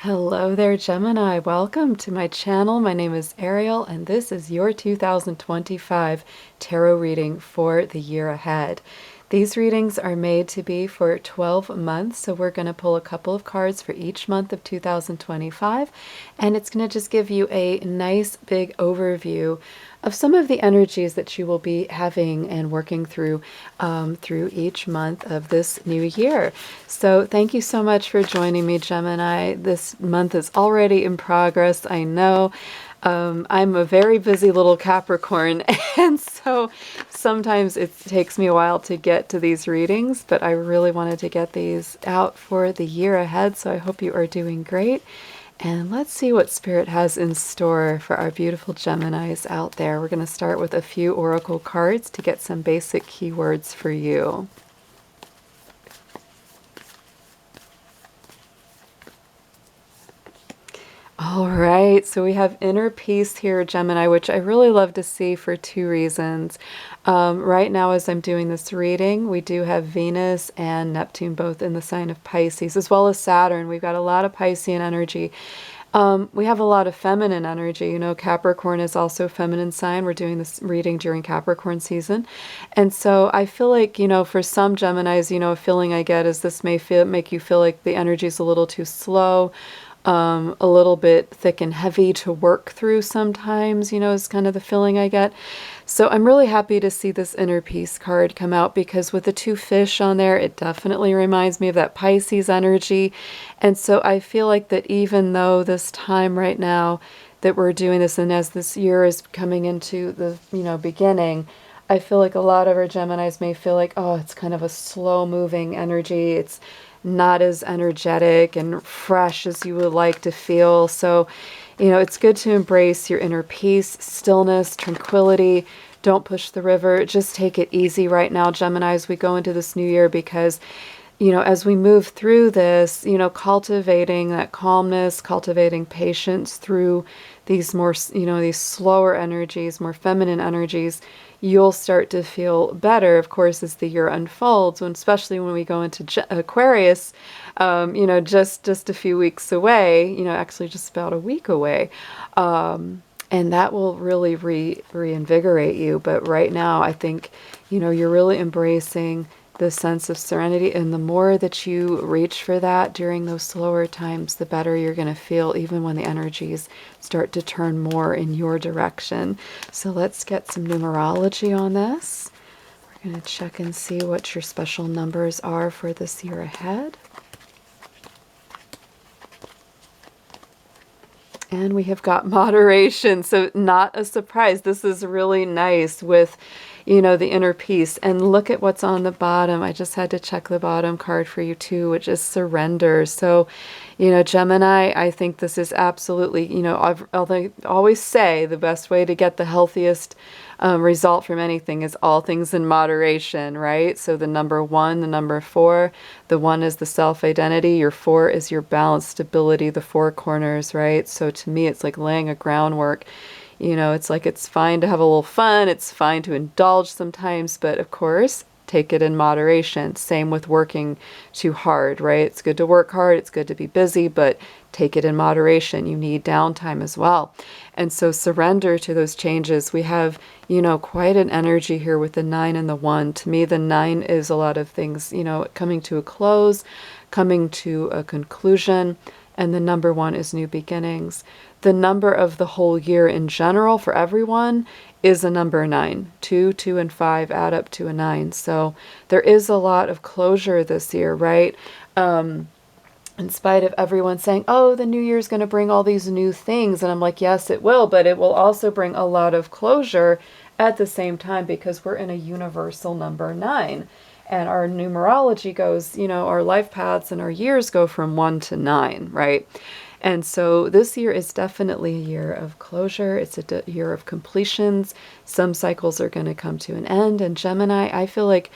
Hello there, Gemini. Welcome to my channel. My name is Ariel, and this is your 2025 tarot reading for the year ahead. These readings are made to be for 12 months, so we're going to pull a couple of cards for each month of 2025, and it's going to just give you a nice big overview of some of the energies that you will be having and working through through each month of this new year. So thank you so much for joining me, Gemini. This month is already in progress, I know. I'm a very busy little Capricorn, and so sometimes it takes me a while to get to these readings, but I really wanted to get these out for the year ahead, so I hope you are doing great. And let's see what Spirit has in store for our beautiful Geminis out there. We're going to start with a few oracle cards to get some basic keywords for you. All right, so we have inner peace here, Gemini, which I really love to see for two reasons. Right now, as I'm doing this reading, we do have Venus and Neptune both in the sign of Pisces, as well as Saturn. We've got a lot of Piscean energy. We have a lot of feminine energy. You know, Capricorn is also a feminine sign. We're doing this reading during Capricorn season. And so I feel like, you know, for some Geminis, you know, a feeling I get is this may make you feel like the energy is a little too slow. A little bit thick and heavy to work through sometimes, you know, is kind of the feeling I get. So I'm really happy to see this inner peace card come out, because with the two fish on there, it definitely reminds me of that Pisces energy. And so I feel like that even though this time right now that we're doing this, and as this year is coming into the, you know, beginning, I feel like a lot of our Geminis may feel like, oh, it's kind of a slow moving energy. It's not as energetic and fresh as you would like to feel. So, you know, it's good to embrace your inner peace, stillness, tranquility. Don't push the river. Just take it easy right now, Gemini, as we go into this new year, because, you know, as we move through this, you know, cultivating that calmness, cultivating patience through these more, you know, these slower energies, more feminine energies, you'll start to feel better, of course, as the year unfolds, especially when we go into Aquarius, you know, just a few weeks away, you know, actually just about a week away. And that will really reinvigorate you. But right now, I think, you know, you're really embracing the sense of serenity, and the more that you reach for that during those slower times, the better you're going to feel, even when the energies start to turn more in your direction. So let's get some numerology on this. We're going to check and see what your special numbers are for this year ahead. And we have got moderation, so not a surprise. This is really nice with, you know, the inner peace. And look at what's on the bottom. I just had to check the bottom card for you too, which is surrender. So, you know, Gemini, I think this is absolutely, you know, I always say the best way to get the healthiest result from anything is all things in moderation, right? So the number 1, the number 4, the 1 is the self-identity, your 4 is your balance, stability, the 4 corners, right? So to me, it's like laying a groundwork. You know, it's like it's fine to have a little fun, it's fine to indulge sometimes, but of course, take it in moderation. Same with working too hard, right? It's good to work hard, it's good to be busy, but take it in moderation. You need downtime as well. And so surrender to those changes. We have, you know, quite an energy here with the 9 and the 1. To me, the 9 is a lot of things, you know, coming to a close, coming to a conclusion, and the number 1 is new beginnings. The number of the whole year in general for everyone is a number 9. 2, 2, and 5 add up to a 9. So there is a lot of closure this year, right? In spite of everyone saying, oh, the new year is going to bring all these new things. And I'm like, yes, it will, but it will also bring a lot of closure at the same time, because we're in a universal number 9. And our numerology goes, you know, our life paths and our years go from 1 to 9, right? And so this year is definitely a year of closure. It's a year of completions. Some cycles are going to come to an end. And Gemini, I feel like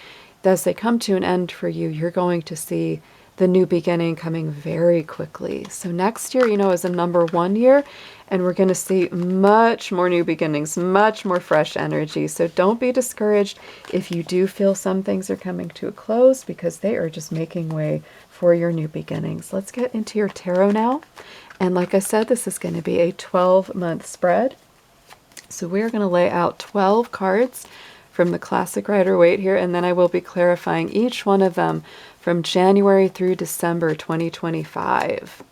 as they come to an end for you, you're going to see the new beginning coming very quickly. So next year, is a number 1 year, and we're going to see much more new beginnings, much more fresh energy. So don't be discouraged if you do feel some things are coming to a close, because they are just making way for your new beginnings. Let's get into your tarot now. And like I said, this is going to be a 12-month spread. So we're going to lay out 12 cards from the Classic Rider-Waite here, and then I will be clarifying each one of them from January through December 2025.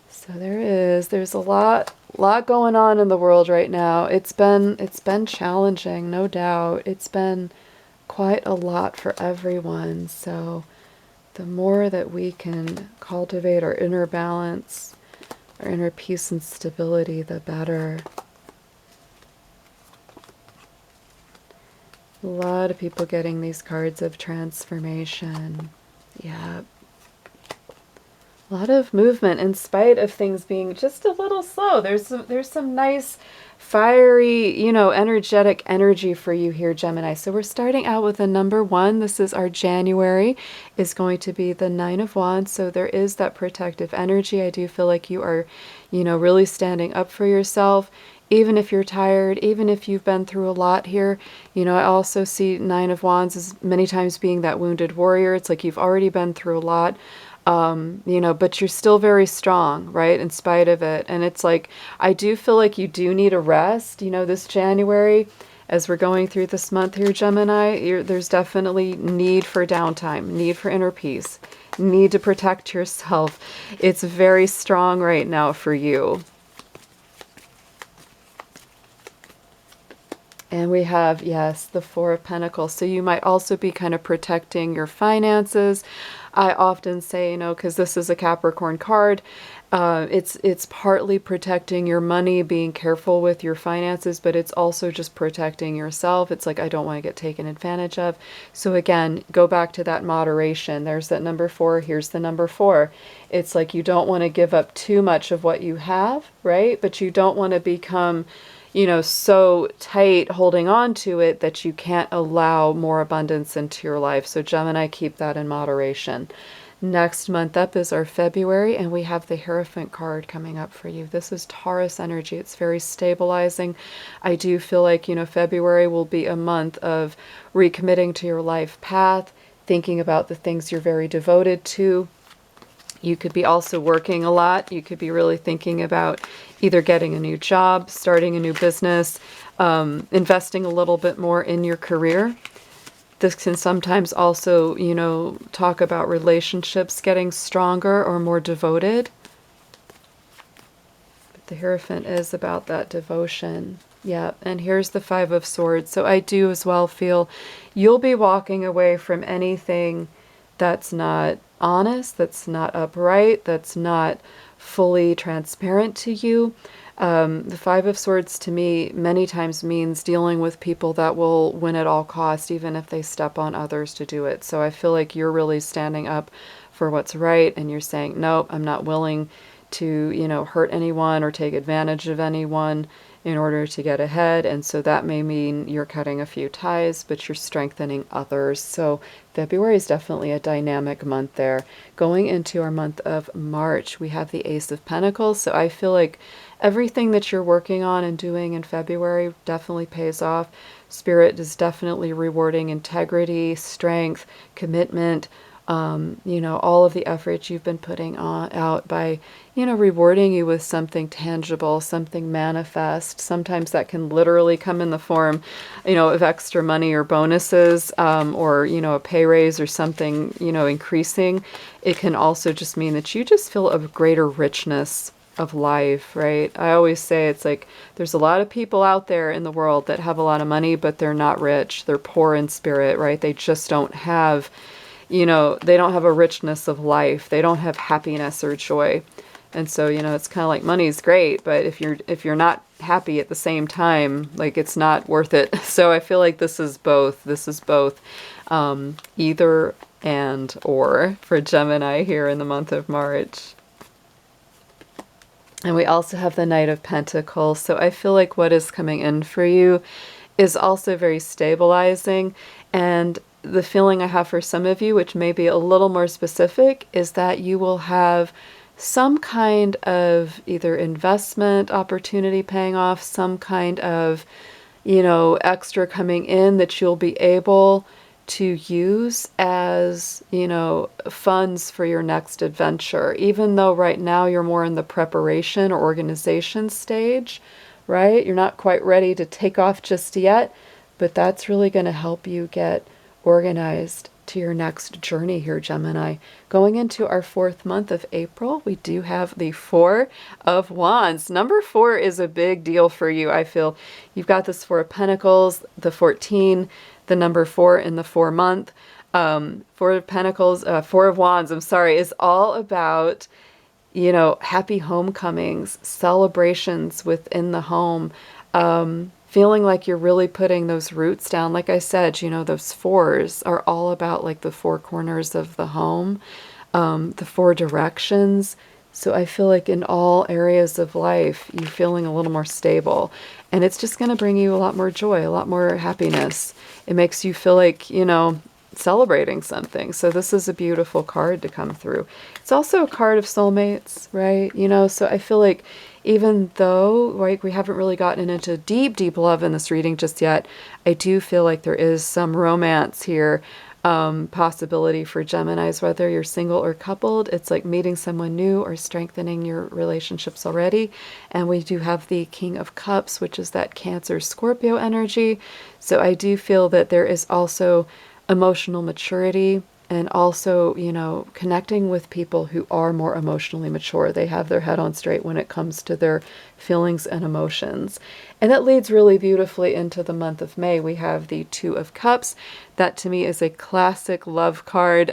So there's a lot going on in the world right now. It's been challenging, no doubt. It's been quite a lot for everyone. So the more that we can cultivate our inner balance, our inner peace and stability, the better. A lot of people getting these cards of transformation. Yeah. A lot of movement in spite of things being just a little slow. There's some nice fiery, energetic energy for you here, Gemini. So we're starting out with a number 1. This is our January, is going to be the 9 of Wands. So there is that protective energy. I do feel like you are, really standing up for yourself. Even if you're tired, even if you've been through a lot here, I also see 9 of Wands as many times being that wounded warrior. It's like you've already been through a lot, but you're still very strong, right, in spite of it. And it's like, I do feel like you do need a rest, this January, as we're going through this month here, Gemini. There's definitely need for downtime, need for inner peace, need to protect yourself. It's very strong right now for you. And we have, yes, the 4 of Pentacles. So you might also be kind of protecting your finances. I often say, because this is a Capricorn card, it's partly protecting your money, being careful with your finances, but it's also just protecting yourself. It's like, I don't want to get taken advantage of. So again, go back to that moderation. There's that number 4. Here's the number 4. It's like you don't want to give up too much of what you have, right? But you don't want to become so tight holding on to it that you can't allow more abundance into your life. So Gemini, keep that in moderation. Next month up is our February, and we have the Hierophant card coming up for you. This is Taurus energy. It's very stabilizing. I do feel like, February will be a month of recommitting to your life path, thinking about the things you're very devoted to. You could be also working a lot. You could be really thinking about either getting a new job, starting a new business, investing a little bit more in your career. This can sometimes also, talk about relationships getting stronger or more devoted. But the Hierophant is about that devotion. Yeah, and here's the 5 of Swords. So I do as well feel you'll be walking away from anything that's not honest, that's not upright, that's not fully transparent to you. The 5 of Swords to me many times means dealing with people that will win at all costs, even if they step on others to do it. So I feel like you're really standing up for what's right, and you're saying, nope, I'm not willing to, hurt anyone or take advantage of anyone in order to get ahead. And so that may mean you're cutting a few ties, but you're strengthening others. So February is definitely a dynamic month there. Going into our month of March, we have the Ace of Pentacles. So I feel like everything that you're working on and doing in February definitely pays off. Spirit is definitely rewarding integrity, strength, commitment, all of the effort you've been putting out by, rewarding you with something tangible, something manifest. Sometimes that can literally come in the form, of extra money or bonuses, or, a pay raise or something, increasing. It can also just mean that you just feel a greater richness of life, right? I always say it's like there's a lot of people out there in the world that have a lot of money, but they're not rich. They're poor in spirit, right? They just don't have they don't have a richness of life. They don't have happiness or joy. And so, it's kind of like money's great, but if you're not happy at the same time, like it's not worth it. So I feel like this is both. This is both either and or for Gemini here in the month of March. And we also have the Knight of Pentacles. So I feel like what is coming in for you is also very stabilizing. And the feeling I have for some of you, which may be a little more specific, is that you will have some kind of either investment opportunity paying off, some kind of, extra coming in that you'll be able to use as, funds for your next adventure. Even though right now you're more in the preparation or organization stage, right? You're not quite ready to take off just yet, but that's really going to help you get organized to your next journey here, Gemini. Going into our 4th month of April, we do have the 4 of Wands. Number 4 is a big deal for you. I feel you've got this 4 of Pentacles, the 14, the number 4 in the 4 month. 4 of Pentacles, 4 of Wands, I'm sorry, is all about, happy homecomings, celebrations within the home, feeling like you're really putting those roots down. Like I said, those 4s are all about like the 4 corners of the home, the 4 directions. So I feel like in all areas of life, you're feeling a little more stable. And it's just going to bring you a lot more joy, a lot more happiness. It makes you feel like, celebrating something. So this is a beautiful card to come through. It's also a card of soulmates, right? So I feel like even though, like, we haven't really gotten into deep, deep love in this reading just yet, I do feel like there is some romance here, possibility for Geminis, whether you're single or coupled. It's like meeting someone new or strengthening your relationships already. And we do have the King of Cups, which is that Cancer Scorpio energy. So I do feel that there is also emotional maturity, and also, connecting with people who are more emotionally mature. They have their head on straight when it comes to their feelings and emotions. And that leads really beautifully into the month of May. We have the 2 of Cups. That to me is a classic love card.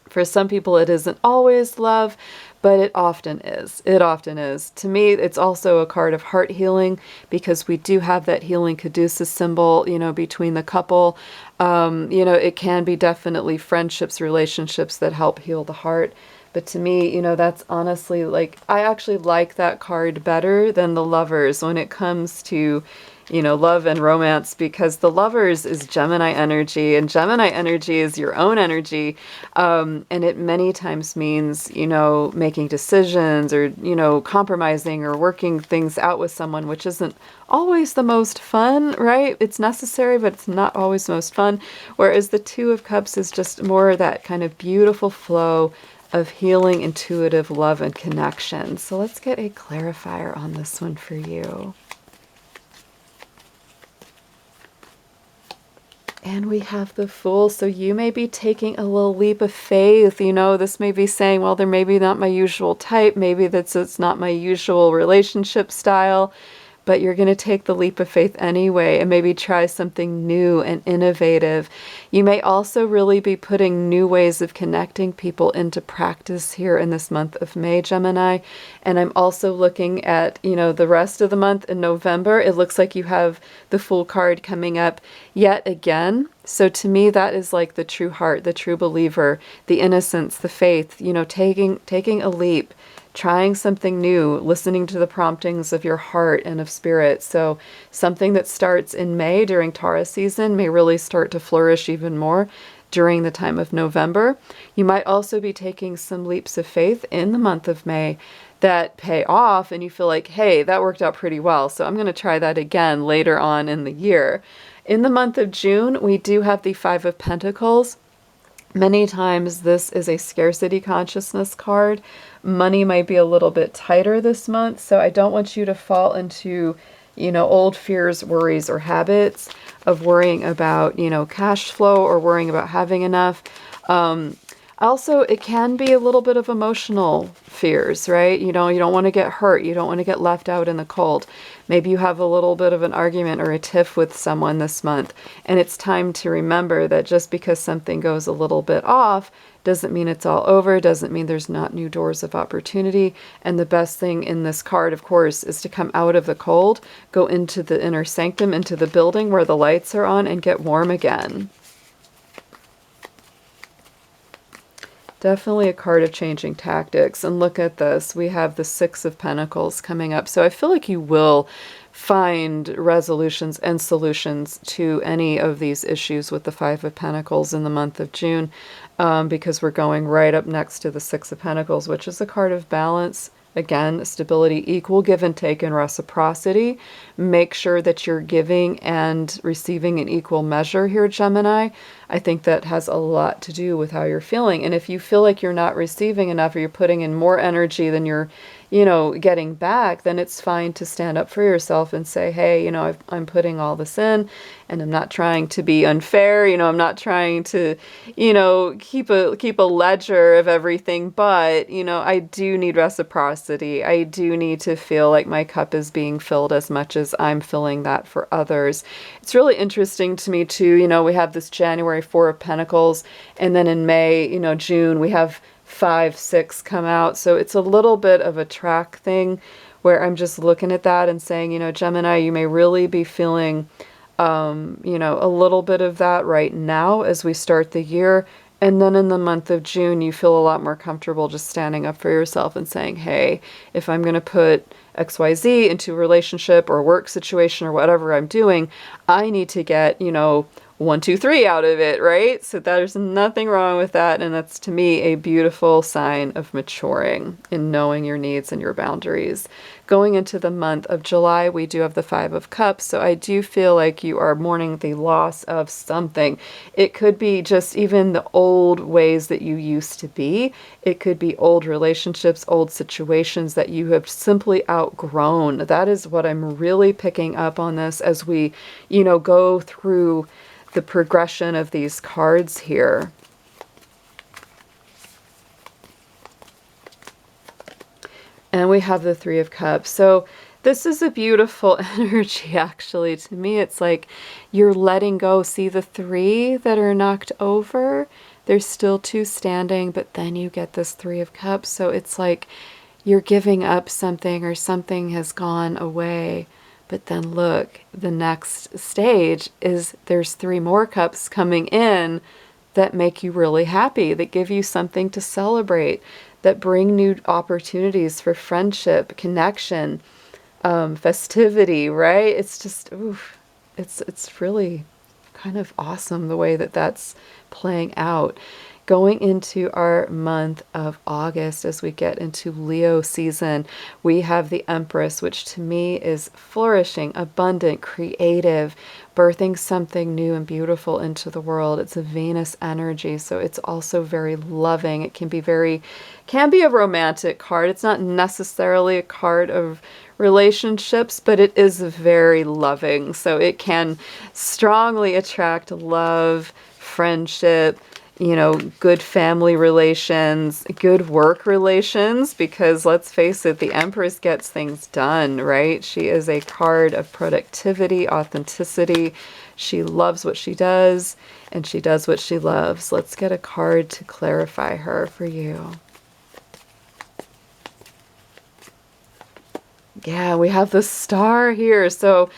For some people, it isn't always love, but it often is. It often is. To me, it's also a card of heart healing, because we do have that healing caduceus symbol, between the couple. It can be definitely friendships, relationships that help heal the heart. But to me, that's honestly, like, I actually like that card better than the Lovers when it comes to, love and romance, because the Lovers is Gemini energy, and Gemini energy is your own energy. And it many times means, making decisions or, compromising or working things out with someone, which isn't always the most fun, right? It's necessary, but it's not always the most fun. Whereas the 2 of Cups is just more that kind of beautiful flow of healing, intuitive love and connection. So let's get a clarifier on this one for you. And we have the Fool. So you may be taking a little leap of faith. This may be saying, well, they're maybe not my usual type. Maybe it's not my usual relationship style. But you're going to take the leap of faith anyway and maybe try something new and innovative. You may also really be putting new ways of connecting people into practice here in this month of May, Gemini. And I'm also looking at, the rest of the month in November. It looks like you have the Fool card coming up yet again. So to me, that is like the true heart, the true believer, the innocence, the faith, taking a leap, trying something new, listening to the promptings of your heart and of spirit. So something that starts in May during Taurus season may really start to flourish even more during the time of November. You might also be taking some leaps of faith in the month of May that pay off, and you feel like, hey, that worked out pretty well, so I'm going to try that again later on in the year. In the month of June, we do have the 5 of Pentacles. Many times this is a scarcity consciousness card. Money might be a little bit tighter this month, so I don't want you to fall into, old fears, worries, or habits of worrying about, cash flow or worrying about having enough. Also, it can be a little bit of emotional fears, right? You don't want to get hurt. You don't want to get left out in the cold. Maybe you have a little bit of an argument or a tiff with someone this month, and it's time to remember that just because something goes a little bit off doesn't mean it's all over, doesn't mean there's not new doors of opportunity. And the best thing in this card, of course, is to come out of the cold, go into the inner sanctum, into the building where the lights are on, and get warm again. Definitely a card of changing tactics. And look at this. We have the 6 of Pentacles coming up. So I feel like you will find resolutions and solutions to any of these issues with the Five of Pentacles in the month of June, because we're going right up next to the Six of Pentacles, which is a card of balance. Again, stability, equal give and take, and reciprocity. Make sure that you're giving and receiving in equal measure here, Gemini. I think that has a lot to do with how you're feeling. And if you feel like you're not receiving enough, or you're putting in more energy than you're, getting back, then it's fine to stand up for yourself and say, hey, I'm putting all this in, and I'm not trying to be unfair. I'm not trying to, keep a ledger of everything, but, I do need reciprocity. I do need to feel like my cup is being filled as much as I'm filling that for others. It's really interesting to me too. We have this January Four of Pentacles, and then in May, June, we have 5, 6 come out. So it's a little bit of a track thing where I'm just looking at that and saying, Gemini, you may really be feeling, a little bit of that right now as we start the year. And then in the month of June, you feel a lot more comfortable just standing up for yourself and saying, hey, if I'm going to put XYZ into a relationship or work situation or whatever I'm doing, I need to get, 1, 2, 3 out of it, right? So there's nothing wrong with that. And that's, to me, a beautiful sign of maturing in knowing your needs and your boundaries. Going into the month of July, we do have the Five of Cups. So I do feel like you are mourning the loss of something. It could be just even the old ways that you used to be. It could be old relationships, old situations that you have simply outgrown. That is what I'm really picking up on this as we, go through the progression of these cards here. And we have the Three of Cups. So this is a beautiful energy, actually. To me, it's like you're letting go. See the 3 that are knocked over? There's still 2 standing, but then you get this Three of Cups. So it's like you're giving up something, or something has gone away. But then look, the next stage is there's 3 more cups coming in that make you really happy, that give you something to celebrate, that bring new opportunities for friendship, connection, festivity, right? It's just, oof, it's really kind of awesome the way that that's playing out. Going into our month of August, as we get into Leo season, we have the Empress, which to me is flourishing, abundant, creative, birthing something new and beautiful into the world. It's a Venus energy, so it's also very loving. It can be a romantic card. It's not necessarily a card of relationships, but it is very loving. So it can strongly attract love, friendship, good family relations, good work relations, because let's face it, the Empress gets things done, right? She is a card of productivity, authenticity. She loves what she does, and she does what she loves. Let's get a card to clarify her for you. Yeah, we have the Star here. So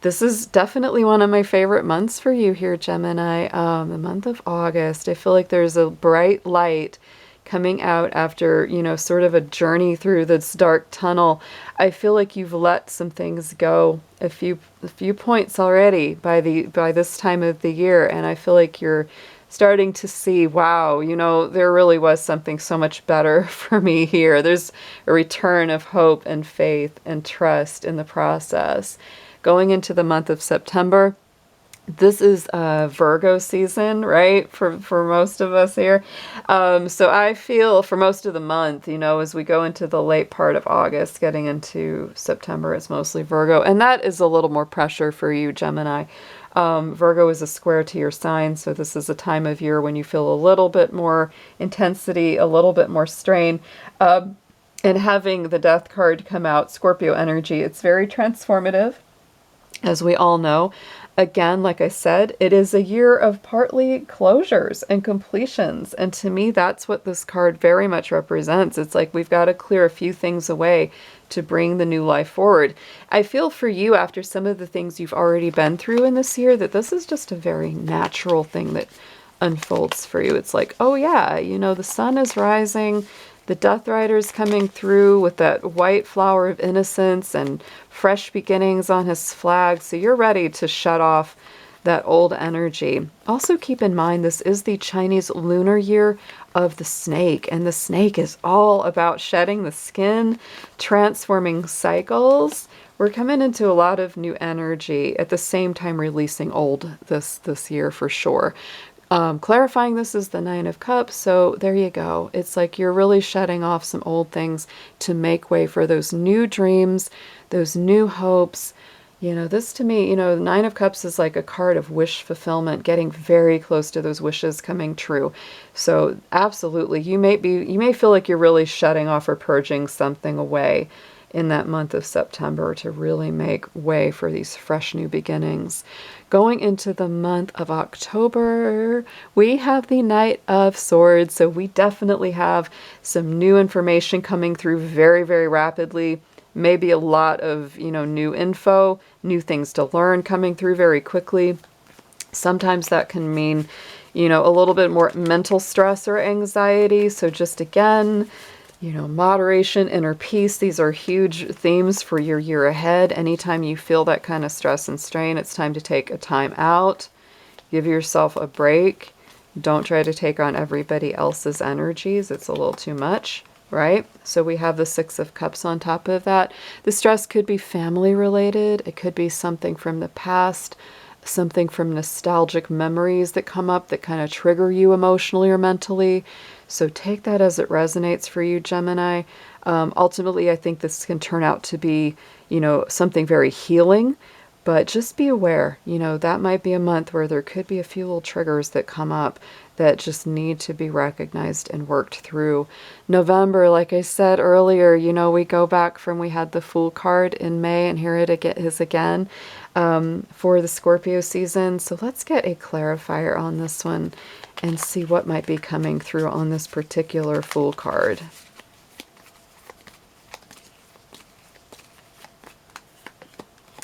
this is definitely one of my favorite months for you here, Gemini. The month of August. I feel like there's a bright light coming out after, sort of a journey through this dark tunnel. I feel like you've let some things go a few points already by this time of the year, and I feel like you're starting to see, wow, there really was something so much better for me here. There's a return of hope and faith and trust in the process. Going into the month of September, this is Virgo season, right? For most of us here. So I feel for most of the month, as we go into the late part of August, getting into September, it's mostly Virgo. And that is a little more pressure for you, Gemini. Virgo is a square to your sign, so this is a time of year when you feel a little bit more intensity, a little bit more strain. And having the Death card come out, Scorpio energy, it's very transformative, as we all know. Again, like I said, it is a year of partly closures and completions. And to me, that's what this card very much represents. It's like we've got to clear a few things away to bring the new life forward. I feel for you, after some of the things you've already been through in this year, that this is just a very natural thing that unfolds for you. It's like, oh yeah, the sun is rising, The Death Rider's coming through with that white flower of innocence and fresh beginnings on his flag. So you're ready to shut off that old energy. Also keep in mind, this is the Chinese lunar year of the snake, and the snake is all about shedding the skin, transforming cycles. We're coming into a lot of new energy at the same time releasing old this year for sure. Clarifying, this is the Nine of Cups, so there you go. It's like you're really shedding off some old things to make way for those new dreams, those new hopes. You know, this to me, you know, the Nine of Cups is like a card of wish fulfillment, getting very close to those wishes coming true. So absolutely, you may feel like you're really shutting off or purging something away in that month of September to really make way for these fresh new beginnings. Going into the month of October, we have the Knight of Swords. So we definitely have some new information coming through very, very rapidly. Maybe a lot of, you know, new info, new things to learn coming through very quickly. Sometimes that can mean, you know, a little bit more mental stress or anxiety. So just again, you know, moderation, inner peace, these are huge themes for your year ahead. Anytime you feel that kind of stress and strain, it's time to take a time out. Give yourself a break. Don't try to take on everybody else's energies. It's a little too much, right? So we have the Six of Cups on top of that. The stress could be family related. It could be something from the past, something from nostalgic memories that come up that kind of trigger you emotionally or mentally. So take that as it resonates for you, Gemini. Ultimately, I think this can turn out to be, you know, something very healing, but just be aware, you know, that might be a month where there could be a few little triggers that come up that just need to be recognized and worked through. November, like I said earlier, you know, we go back from, we had the Fool card in May, and here it is again for the Scorpio season. So let's get a clarifier on this one and see what might be coming through on this particular Fool card.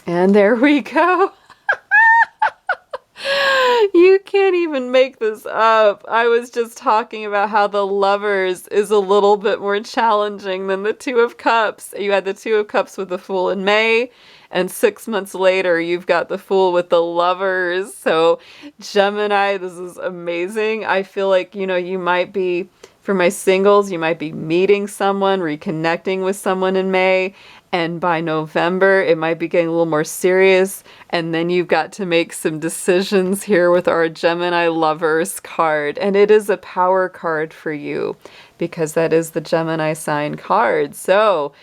And there we go. You can't even make this up. I was just talking about how the Lovers is a little bit more challenging than the Two of Cups. You had the Two of Cups with the Fool in May, and 6 months later, you've got the Fool with the Lovers. So Gemini, this is amazing. I feel like, you know, you might be, for my singles, you might be meeting someone, reconnecting with someone in May, and by November, it might be getting a little more serious. And then you've got to make some decisions here with our Gemini Lovers card. And it is a power card for you because that is the Gemini sign card. So,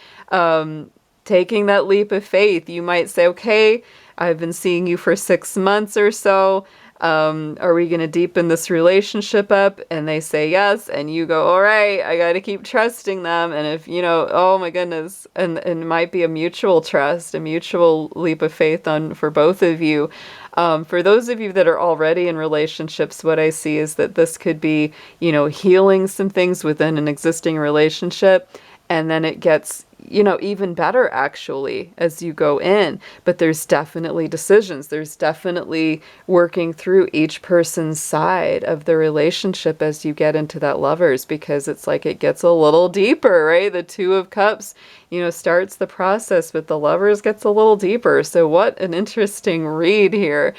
taking that leap of faith, you might say, okay, I've been seeing you for 6 months or so. Are we going to deepen this relationship up? And they say yes. And you go, all right, I got to keep trusting them. And if, you know, oh my goodness, and it might be a mutual trust, a mutual leap of faith for both of you. For those of you that are already in relationships, what I see is that this could be, you know, healing some things within an existing relationship. And then it gets, you know, even better actually as you go in. But there's definitely decisions. There's definitely working through each person's side of the relationship as you get into that Lovers, because it's like it gets a little deeper, right? The Two of Cups, you know, starts the process, but the Lovers gets a little deeper. So what an interesting read here.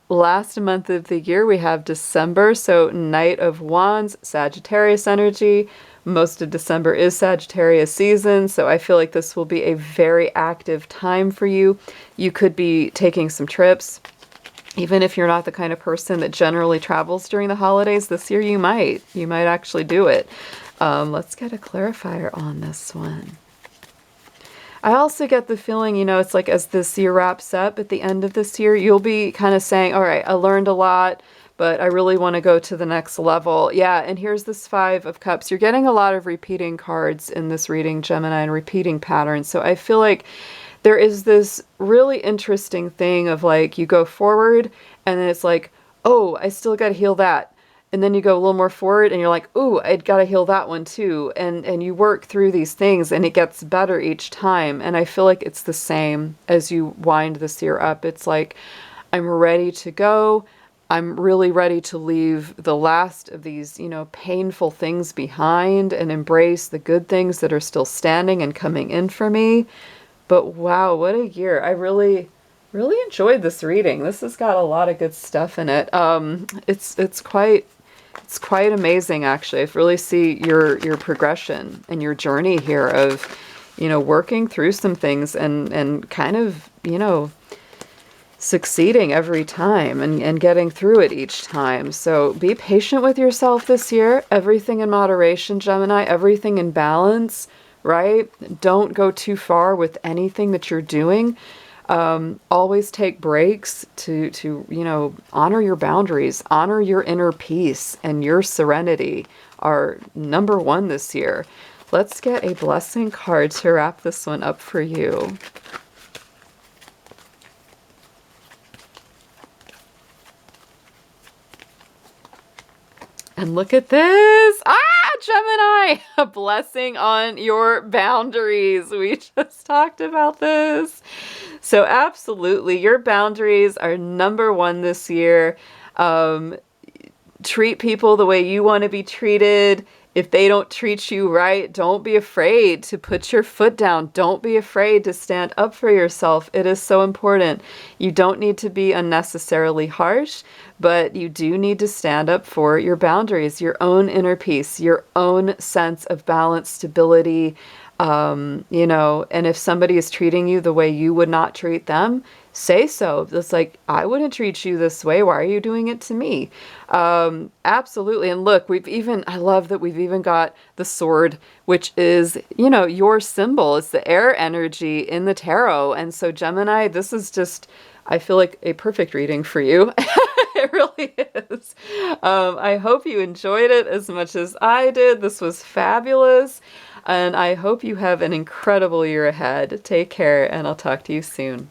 Last month of the year, we have December. So Knight of Wands, Sagittarius energy. Most of December is Sagittarius season, so I feel like this will be a very active time for you. You could be taking some trips. Even if you're not the kind of person that generally travels during the holidays, this year you might. You might actually do it. Let's get a clarifier on this one. I also get the feeling, you know, it's like as this year wraps up at the end of this year, you'll be kind of saying, all right, I learned a lot, but I really want to go to the next level. Yeah, and here's this Five of Cups. You're getting a lot of repeating cards in this reading, Gemini, and repeating patterns. So I feel like there is this really interesting thing of like you go forward and then it's like, oh, I still got to heal that. And then you go a little more forward and you're like, ooh, I'd got to heal that one too. And you work through these things and it gets better each time. And I feel like it's the same as you wind this year up. It's like, I'm ready to go. I'm really ready to leave the last of these, painful things behind and embrace the good things that are still standing and coming in for me. But wow, what a year. I really, really enjoyed this reading. This has got a lot of good stuff in it. It's quite amazing, actually. I really see your progression and your journey here of, working through some things and kind of, succeeding every time and getting through it each time. So be patient with yourself this year. Everything in moderation, Gemini, everything in balance, right? Don't go too far with anything that you're doing. Always take breaks to honor your boundaries, honor your inner peace, and your serenity are number one this year. Let's get a blessing card to wrap this one up for you. And look at this. Gemini, a blessing on your boundaries. We just talked about this. So absolutely, your boundaries are number one this year. Treat people the way you want to be treated. If they don't treat you right, don't be afraid to put your foot down. Don't be afraid to stand up for yourself. It is so important. You don't need to be unnecessarily harsh, but you do need to stand up for your boundaries, your own inner peace, your own sense of balance, stability, and if somebody is treating you the way you would not treat them, say so. It's like, I wouldn't treat you this way. Why are you doing it to me? Absolutely. And look, I love that we've even got the sword, which is, your symbol. It's the air energy in the tarot. And so Gemini, this is just, I feel like a perfect reading for you. It really is. I hope you enjoyed it as much as I did. This was fabulous. And I hope you have an incredible year ahead. Take care, and I'll talk to you soon.